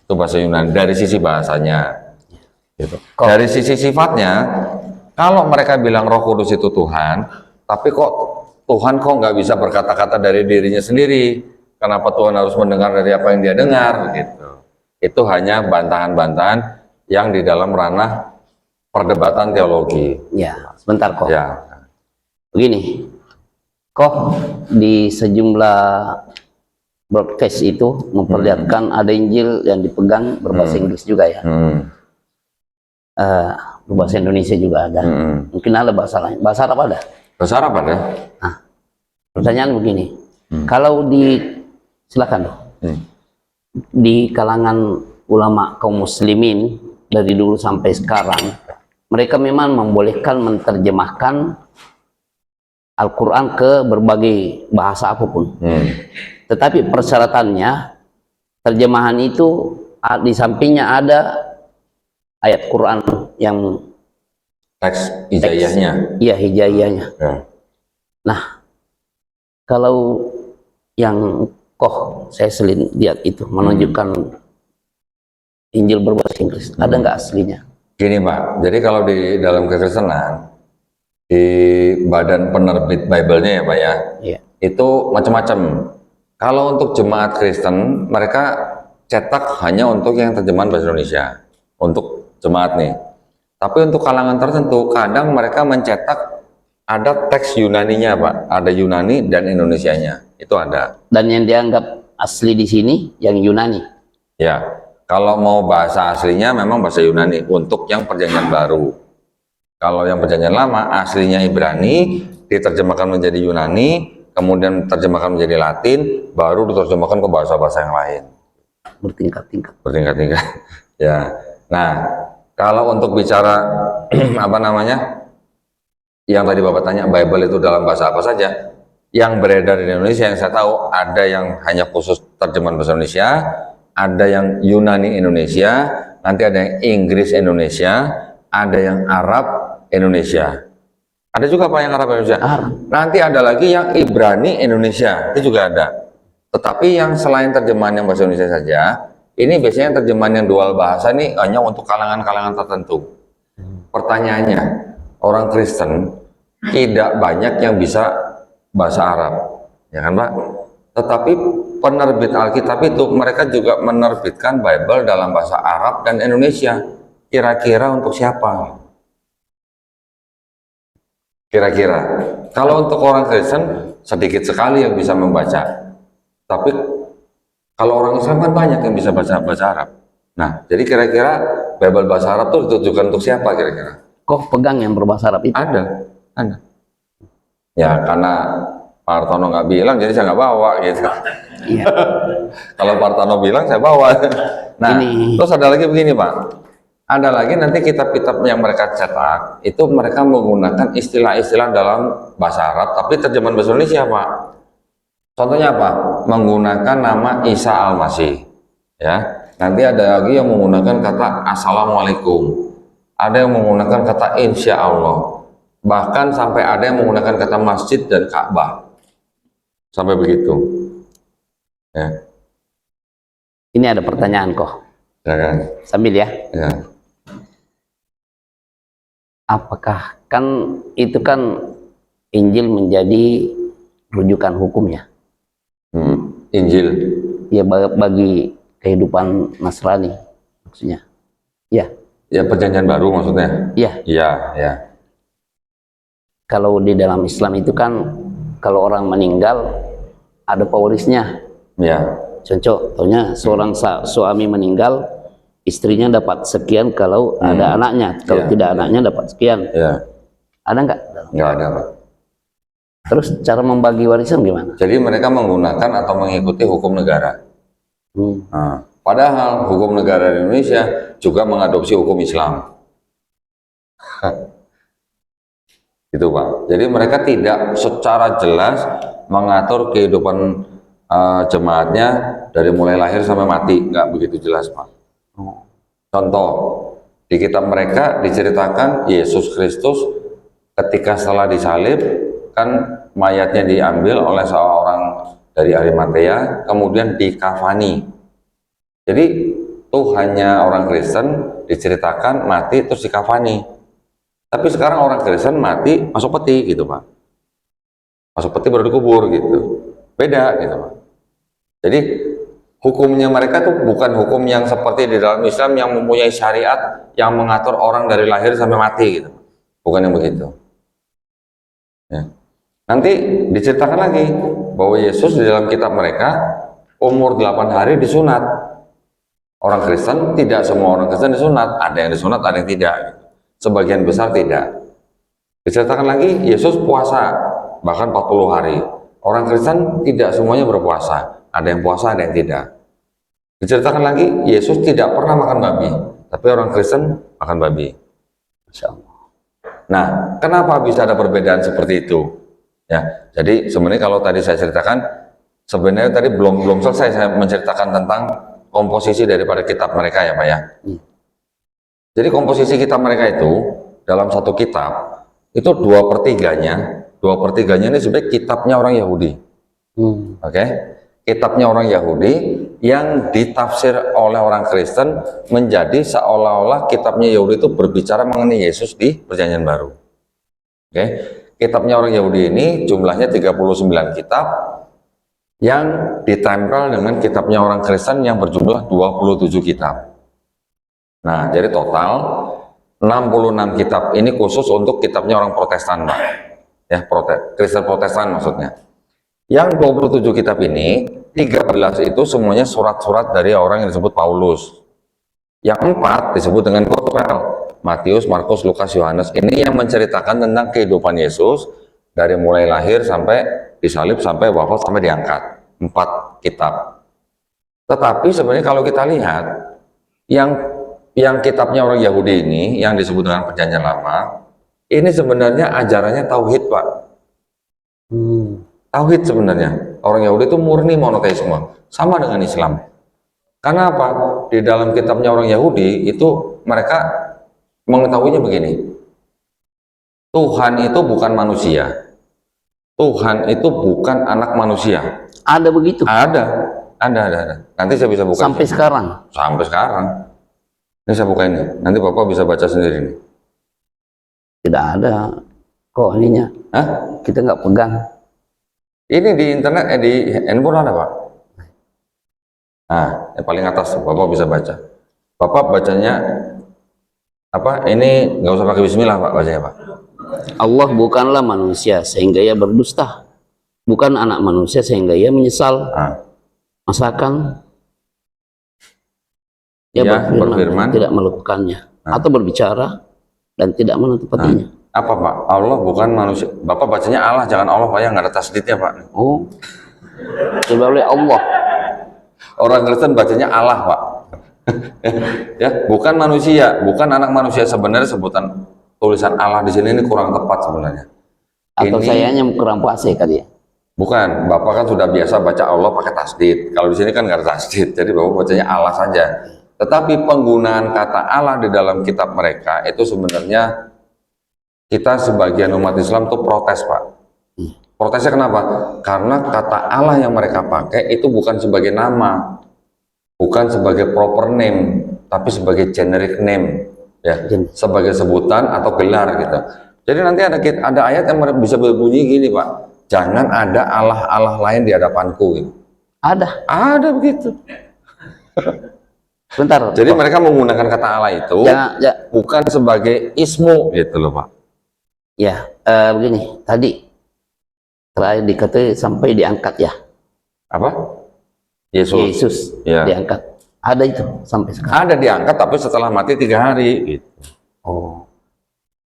Itu bahasa Yunani dari sisi bahasanya. Gitu. Dari sisi sifatnya, kalau mereka bilang Roh Kudus itu Tuhan, tapi kok Tuhan nggak bisa berkata-kata dari dirinya sendiri? Kenapa Tuhan harus mendengar dari apa yang dia dengar? Gitu. Itu hanya bantahan-bantahan yang di dalam ranah perdebatan teologi. Ya, sebentar kok. Ya. Begini, kok di sejumlah broadcast itu memperlihatkan ada Injil yang dipegang berbahasa Inggris juga ya. Berbahasa Indonesia juga ada. Mungkin ada bahasa lain. Bahasa Arab ada? Bahasa Arab ada? Nah, pertanyaan begini. Kalau silakan dong. Di kalangan ulama kaum muslimin dari dulu sampai sekarang, mereka memang membolehkan menerjemahkan Al-Quran ke berbagai bahasa apapun. Tetapi persyaratannya, terjemahan itu di sampingnya ada ayat Quran yang Teks hijaiyahnya. Iya, hijaiyahnya. Ya. Nah, kalau yang saya lihat itu menunjukkan Injil berbahasa Inggris, ada nggak aslinya? Gini Pak, jadi kalau di dalam kekristenan, di badan penerbit Bible-nya ya Pak ya, Iya. itu macam-macam. Kalau untuk jemaat Kristen, mereka cetak hanya untuk yang terjemahan bahasa Indonesia, untuk jemaat nih. Tapi untuk kalangan tertentu, kadang mereka mencetak ada teks Yunaninya Pak, ada Yunani dan Indonesianya, itu ada. Dan yang dianggap asli di sini yang Yunani. Ya, kalau mau bahasa aslinya memang bahasa Yunani untuk yang perjanjian baru. Kalau yang perjanjian lama aslinya Ibrani, diterjemahkan menjadi Yunani, kemudian diterjemahkan menjadi Latin, baru diterjemahkan ke bahasa-bahasa yang lain. Bertingkat-tingkat. Bertingkat-tingkat. Ya. Nah, kalau untuk bicara apa namanya, yang tadi Bapak tanya Bible itu dalam bahasa apa saja, yang beredar di Indonesia yang saya tahu ada yang hanya khusus terjemahan bahasa Indonesia, ada yang Yunani Indonesia, nanti ada yang Inggris Indonesia, ada yang Arab Indonesia. Ada juga Pak yang Arab Indonesia. Nanti ada lagi yang Ibrani Indonesia, itu juga ada. Tetapi yang selain terjemahan yang bahasa Indonesia saja, ini biasanya terjemahan yang dual bahasa ini hanya untuk kalangan-kalangan tertentu. Pertanyaannya, orang Kristen tidak banyak yang bisa bahasa Arab, ya kan Pak? Tetapi penerbit Alkitab itu mereka juga menerbitkan Bible dalam bahasa Arab dan Indonesia. Kira-kira untuk siapa? Kira-kira kalau untuk orang Kristen sedikit sekali yang bisa membaca, tapi kalau orang Islam kan banyak yang bisa bahasa Arab. Nah, jadi kira-kira Bible bahasa Arab itu ditujukan untuk siapa kira-kira? Kok pegang yang berbahasa Arab itu? Ada. Ya karena Pak Hartono nggak bilang, jadi saya nggak bawa gitu. Iya. Kalau Pak Hartono bilang, saya bawa. Nah, Ini. terus ada lagi begini Pak. Ada lagi nanti kitab-kitab yang mereka cetak, itu mereka menggunakan istilah-istilah dalam bahasa Arab, tapi terjemahan bahasa Indonesia Pak. Contohnya apa? Menggunakan nama Isa Al-Masih. Ya, nanti ada lagi yang menggunakan kata Assalamualaikum. Ada yang menggunakan kata Insya Allah. Bahkan sampai ada yang menggunakan kata masjid dan Ka'bah. Sampai begitu. Ya. Ini ada pertanyaan kok. Ya kan? Sambil ya. Ya. Apakah kan itu kan Injil menjadi rujukan hukumnya? Injil. Ya bagi kehidupan Nasrani maksudnya. Ya. Ya perjanjian baru maksudnya. Ya. Iya, ya. Kalau di dalam Islam itu kan kalau orang meninggal ada pewarisnya. Ya. Contohnya seorang suami meninggal, istrinya dapat sekian kalau ada anaknya, kalau tidak anaknya dapat sekian. Ya. Ada nggak? Nggak ada Pak. Terus cara membagi warisan gimana? Jadi mereka menggunakan atau mengikuti hukum negara. Nah, padahal hukum negara di Indonesia juga mengadopsi hukum Islam. Gitu Pak. Jadi mereka tidak secara jelas mengatur kehidupan jemaatnya dari mulai lahir sampai mati, nggak begitu jelas Pak. Contoh, di kitab mereka diceritakan Yesus Kristus ketika setelah disalib, kan mayatnya diambil oleh seorang dari Arimatea, kemudian dikafani. Jadi Tuhannya orang Kristen diceritakan mati terus dikafani. Tapi sekarang orang Kristen mati masuk peti gitu Pak. Masuk peti baru dikubur gitu. Beda gitu Pak. Jadi hukumnya mereka tuh bukan hukum yang seperti di dalam Islam yang mempunyai syariat yang mengatur orang dari lahir sampai mati gitu. Bukan yang begitu. Ya. Nanti diceritakan lagi bahwa Yesus di dalam kitab mereka umur 8 hari disunat. Orang Kristen, tidak semua orang Kristen disunat. Ada yang disunat, ada yang tidak. Sebagian besar tidak. Diceritakan lagi, Yesus puasa, bahkan 40 hari. Orang Kristen tidak semuanya berpuasa. Ada yang puasa, ada yang tidak. Diceritakan lagi, Yesus tidak pernah makan babi. Tapi orang Kristen makan babi. Masya Allah. Nah, kenapa bisa ada perbedaan seperti itu? Ya, jadi sebenarnya kalau tadi saya ceritakan, sebenarnya tadi belum selesai saya menceritakan tentang komposisi daripada kitab mereka ya Pak ya. Jadi komposisi kitab mereka itu dalam satu kitab itu 2/3-nya ini sebenarnya kitabnya orang Yahudi. Oke, kitabnya orang Yahudi yang ditafsir oleh orang Kristen menjadi seolah-olah kitabnya Yahudi itu berbicara mengenai Yesus di Perjanjian Baru. Oke, kitabnya orang Yahudi ini jumlahnya 39 kitab yang ditempel dengan kitabnya orang Kristen yang berjumlah 27 kitab. Nah, jadi total 66 kitab ini khusus untuk kitabnya orang Protestan, Pak. Ya, Kristen Protestan maksudnya. Yang 27 kitab ini, 13 itu semuanya surat-surat dari orang yang disebut Paulus. Yang 4 disebut dengan Gospel. Matius, Markus, Lukas, Yohanes. Ini yang menceritakan tentang kehidupan Yesus dari mulai lahir sampai disalib, sampai wafat, sampai diangkat. 4 kitab. Tetapi sebenarnya kalau kita lihat, yang kitabnya orang Yahudi ini, yang disebut dengan Perjanjian Lama, ini sebenarnya ajarannya tauhid, Pak. Tauhid sebenarnya. Orang Yahudi itu murni monoteisme, sama dengan Islam. Karena apa? Di dalam kitabnya orang Yahudi itu mereka mengetahuinya begini. Tuhan itu bukan manusia. Tuhan itu bukan anak manusia. Ada begitu? Ada. Nanti saya bisa buka. Sampai sekarang? Sampai sekarang. Ini saya buka ini. Nanti Bapak bisa baca sendiri nih. Tidak ada kok ininya. Hah? Kita nggak pegang. Ini di internet, di handphone ada Pak. Nah, yang paling atas Bapak bisa baca. Bapak bacanya apa? Ini nggak usah pakai Bismillah Pak, bacanya Pak. Allah bukanlah manusia sehingga ia berdusta. Bukan anak manusia sehingga ia menyesal. Masakan dia berfirman tidak melakukannya, atau berbicara dan tidak menepatinya. Apa Pak? Allah bukan manusia. Bapak bacanya Allah, jangan Allah Pak, ya nggak ada tasdidnya Pak. Oh, coba oleh Allah. Orang Kristen bacanya Allah Pak. Ya, bukan manusia, bukan anak manusia. Sebenarnya sebutan tulisan Allah di sini ini kurang tepat sebenarnya. Atau ini, saya hanya kurang puasa kali ya? Bukan, Bapak kan sudah biasa baca Allah pakai tasdid. Kalau di sini kan nggak ada tasdid, jadi Bapak bacanya Allah saja. Tetapi penggunaan kata Allah di dalam kitab mereka itu sebenarnya kita sebagian umat Islam tuh protes Pak. Protesnya kenapa? Karena kata Allah yang mereka pakai itu bukan sebagai nama, bukan sebagai proper name, tapi sebagai generic name, ya, sebagai sebutan atau gelar gitu. Jadi nanti ada ayat yang bisa berbunyi gini Pak, jangan ada Allah-Allah lain di hadapanku gitu. Ada begitu. Bentar. Jadi mereka menggunakan kata Allah itu bukan sebagai ismu gitu loh Pak. Ya, begini, tadi terakhir dikatakan sampai diangkat ya. Apa? Yesus ya. Diangkat. Ada itu sampai sekarang. Ada diangkat tapi setelah mati 3 hari gitu. Oh.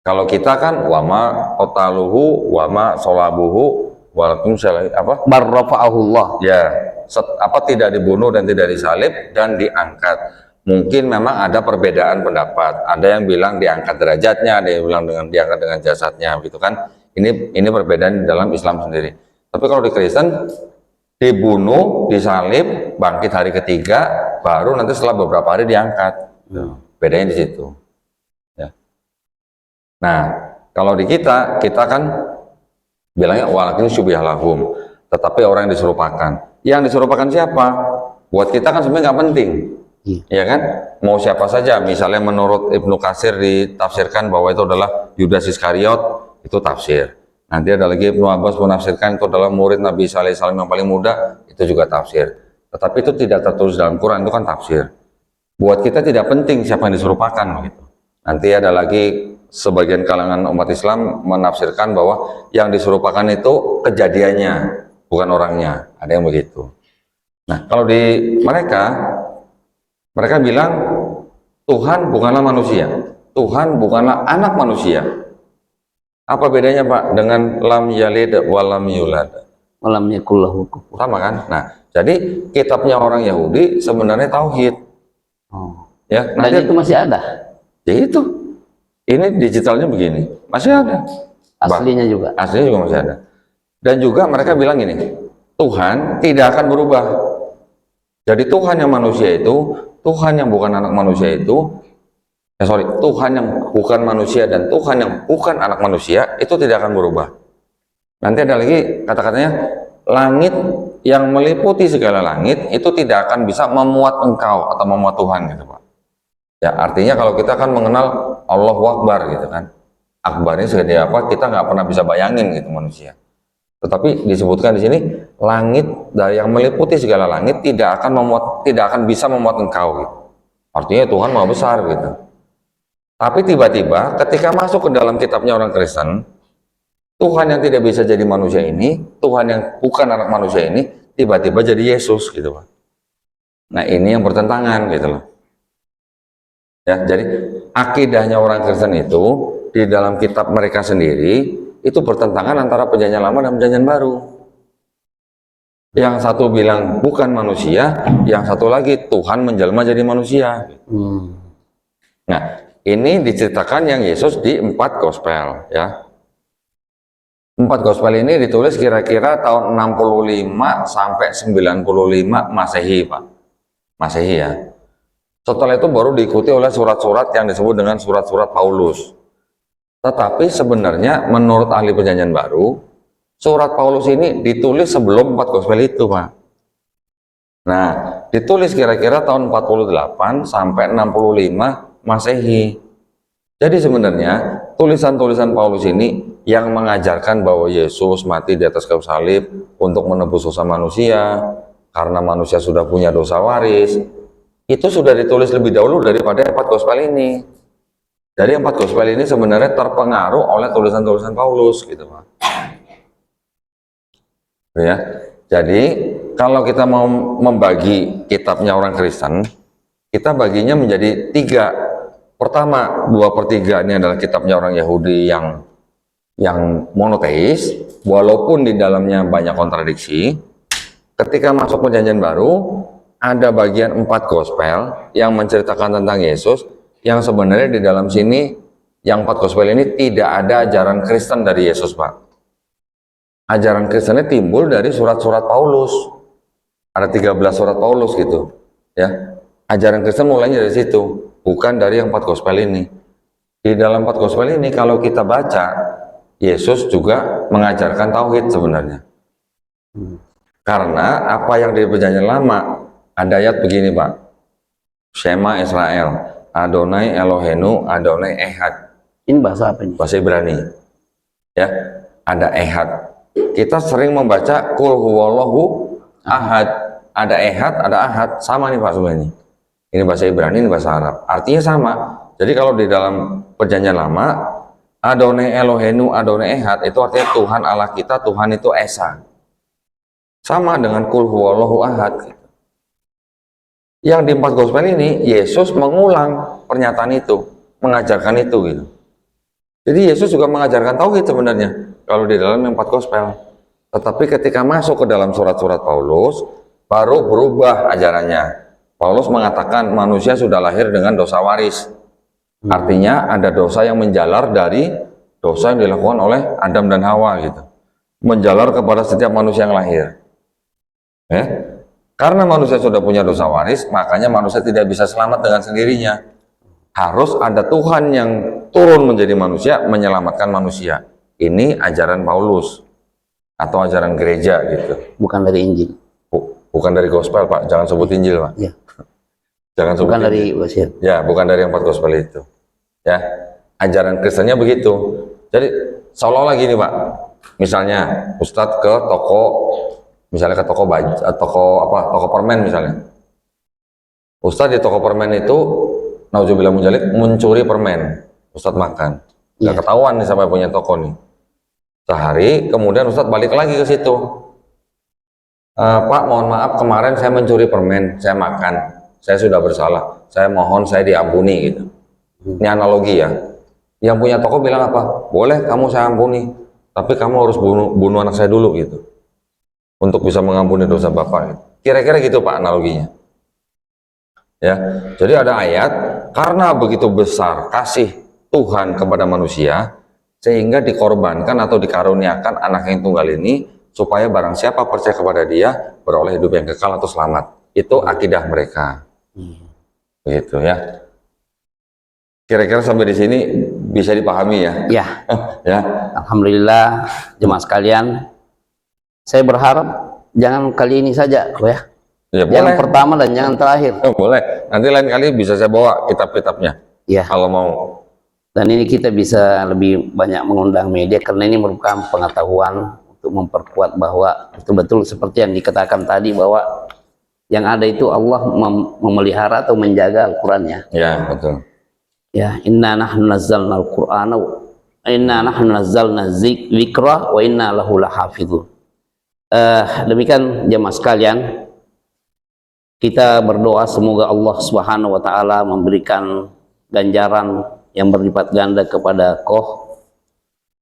Kalau kita kan wama qataluhu wama sholabuhu walakum apa? Barrafa'ahullah. Ya, tidak dibunuh dan tidak disalib dan diangkat. Mungkin memang ada perbedaan pendapat. Ada yang bilang diangkat derajatnya, ada yang bilang diangkat dengan jasadnya gitu kan. Ini perbedaan dalam Islam sendiri. Tapi kalau di Kristen dibunuh, disalib, bangkit hari ketiga, baru nanti setelah beberapa hari diangkat. Bedanya di situ. Ya. Nah, kalau di kita kan bilangnya walakin syubihah lahum, tetapi orang yang diserupakan. Yang diserupakan siapa? Buat kita kan sebenarnya nggak penting. Ya kan? Mau siapa saja, misalnya menurut Ibnu Katsir ditafsirkan bahwa itu adalah Yudas Iskariot, itu tafsir. Nanti ada lagi Ibnu Abbas menafsirkan itu adalah murid Nabi Sallallahu Alaihi Wasallam yang paling muda, itu juga tafsir. Tetapi itu tidak tertulis dalam Quran, itu kan tafsir. Buat kita tidak penting siapa yang diserupakan gitu. Nanti ada lagi sebagian kalangan umat Islam menafsirkan bahwa yang diserupakan itu kejadiannya, bukan orangnya. Ada yang begitu. Nah, kalau di mereka bilang Tuhan bukanlah manusia, Tuhan bukanlah anak manusia. Apa bedanya Pak dengan lam yalid wa lam yulad? Malam yakul lahu kufuwan. Sama kan? Nah, jadi kitabnya orang Yahudi sebenarnya tauhid. Oh. Ya, Dan itu masih ada ya itu. Ini digitalnya begini, masih ada. aslinya juga. Aslinya juga masih ada. Dan juga mereka bilang gini, Tuhan tidak akan berubah. Jadi Tuhan yang manusia itu, Tuhan yang bukan anak manusia itu, Tuhan yang bukan manusia dan Tuhan yang bukan anak manusia itu tidak akan berubah. Nanti ada lagi kata-katanya, langit yang meliputi segala langit itu tidak akan bisa memuat engkau atau memuat Tuhan gitu Pak. Ya artinya kalau kita kan mengenal Allahu Akbar gitu kan, Akbar ini segede apa kita nggak pernah bisa bayangin gitu manusia. Tetapi disebutkan di sini langit dari yang meliputi segala langit tidak akan bisa memuat engkau gitu. Artinya Tuhan maha besar gitu. Tapi tiba-tiba ketika masuk ke dalam kitabnya orang Kristen, Tuhan yang tidak bisa jadi manusia ini, Tuhan yang bukan anak manusia ini tiba-tiba jadi Yesus gitu Pak. Nah ini yang bertentangan gitu loh. Ya, jadi akidahnya orang Kristen itu di dalam kitab mereka sendiri itu bertentangan antara perjanjian lama dan perjanjian baru. Yang satu bilang bukan manusia, yang satu lagi Tuhan menjelma jadi manusia. Nah, ini diceritakan yang Yesus di 4 gospel ya. 4 gospel ini ditulis kira-kira tahun 65 sampai 95 Masehi, Pak. Masehi ya. Setelah itu baru diikuti oleh surat-surat yang disebut dengan surat-surat Paulus. Tetapi sebenarnya menurut ahli perjanjian baru, surat Paulus ini ditulis sebelum 4 gospel itu, Pak. Nah, ditulis kira-kira tahun 48 sampai 65 Masehi. Jadi sebenarnya tulisan-tulisan Paulus ini yang mengajarkan bahwa Yesus mati di atas kayu salib untuk menebus dosa manusia, karena manusia sudah punya dosa waris, itu sudah ditulis lebih dahulu daripada 4 gospel ini. Jadi 4 gospel ini sebenarnya terpengaruh oleh tulisan-tulisan Paulus gitu Pak. Ya. Jadi kalau kita mau membagi kitabnya orang Kristen, kita baginya menjadi 3. Pertama, 2/3 ini adalah kitabnya orang Yahudi yang monoteis, walaupun di dalamnya banyak kontradiksi. Ketika masuk perjanjian baru, ada bagian 4 gospel yang menceritakan tentang Yesus, yang sebenarnya di dalam sini yang 4 gospel ini tidak ada ajaran Kristen dari Yesus, Pak. Ajaran Kristennya timbul dari surat-surat Paulus. Ada 13 surat Paulus gitu, ya. Ajaran Kristen mulainya dari situ, bukan dari yang 4 gospel ini. Di dalam 4 gospel ini kalau kita baca, Yesus juga mengajarkan tauhid sebenarnya. Karena apa yang di perjanjian lama, ada ayat begini Pak, Shema Israel, Adonai Elohenu, Adonai Ehad. Ini bahasa apa ini? Bahasa Ibrani. Ya, ada Ehad. Kita sering membaca Kul huwallahu ahad. Ada Ehad, ada Ahad. Sama nih Pak sebenarnya. Ini bahasa Ibrani, ini bahasa Arab. Artinya sama. Jadi kalau di dalam perjanjian lama, Adonai Elohenu, Adonai Ehad, itu artinya Tuhan Allah kita, Tuhan itu Esa. Sama dengan Kul huwallahu ahad. Yang di 4 gospel ini, Yesus mengulang pernyataan itu, mengajarkan itu gitu. Jadi Yesus juga mengajarkan tauhid sebenarnya kalau di dalam yang 4 gospel. Tetapi ketika masuk ke dalam surat-surat Paulus, baru berubah ajarannya. Paulus mengatakan manusia sudah lahir dengan dosa waris. Artinya ada dosa yang menjalar dari dosa yang dilakukan oleh Adam dan Hawa gitu. Menjalar kepada setiap manusia yang lahir. Karena manusia sudah punya dosa waris, makanya manusia tidak bisa selamat dengan sendirinya. Harus ada Tuhan yang turun menjadi manusia, menyelamatkan manusia. Ini ajaran Paulus atau ajaran gereja gitu. Bukan dari Injil. Bukan dari gospel Pak, jangan sebut Injil Pak. Ya. Jangan sebut Bukan Injil. dari wasiat. Ya, bukan dari yang 4 gospel itu. Ya, ajaran Kristennya begitu. Jadi seolah-olah gini Pak, misalnya Ustadz ke toko, misalnya ke toko baju, toko permen misalnya. Ustadz di toko permen itu, nauzubillah munjalik, mencuri permen. Ustadz makan. Nggak ketahuan nih sampai punya toko nih. Sehari, kemudian Ustadz balik lagi ke situ. Pak, mohon maaf kemarin saya mencuri permen, saya makan, saya sudah bersalah, saya mohon saya diampuni gitu. Ini analogi ya. Yang punya toko bilang apa? Boleh kamu saya ampuni, tapi kamu harus bunuh anak saya dulu gitu, untuk bisa mengampuni dosa bapak. Gitu. Kira-kira gitu Pak analoginya. Ya, jadi ada ayat karena begitu besar kasih Tuhan kepada manusia sehingga dikorbankan atau dikaruniakan anak yang tunggal ini supaya barang siapa percaya kepada dia beroleh hidup yang kekal atau selamat. Itu akidah mereka. Begitu ya. Kira-kira sampai di sini bisa dipahami ya? Ya, Ya. alhamdulillah jemaah sekalian. Saya berharap jangan kali ini saja, ya. Ya Jangan boleh. pertama dan jangan terakhir. Oh, boleh. Nanti lain kali bisa saya bawa kitab-kitabnya. Ya. Kalau mau. Dan ini kita bisa lebih banyak mengundang media karena ini merupakan pengetahuan untuk memperkuat bahwa betul-betul seperti yang dikatakan tadi bahwa yang ada itu Allah memelihara atau menjaga Al-Qur'annya. Ya, betul. Ya, inna nahnu nazzalna al-Qur'ana inna nahnu nazzalna dzikra wa inna lahu lahafizun. Demikian jemaah sekalian, kita berdoa semoga Allah Subhanahu wa taala memberikan ganjaran yang berlipat ganda kepada Koh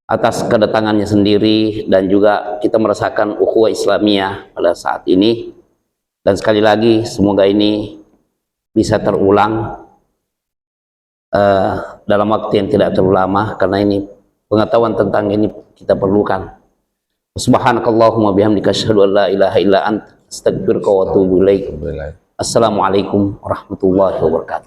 atas kedatangannya sendiri, dan juga kita merasakan ukhuwah Islamiyah pada saat ini. Dan sekali lagi semoga ini bisa terulang dalam waktu yang tidak terlalu lama, karena ini pengetahuan tentang ini kita perlukan. Subhanakallahumma bihamdika asyhadu an la ilaha illa anta astaghfiruka wa atubu ilaik. Assalamualaikum warahmatullahi wabarakatuh.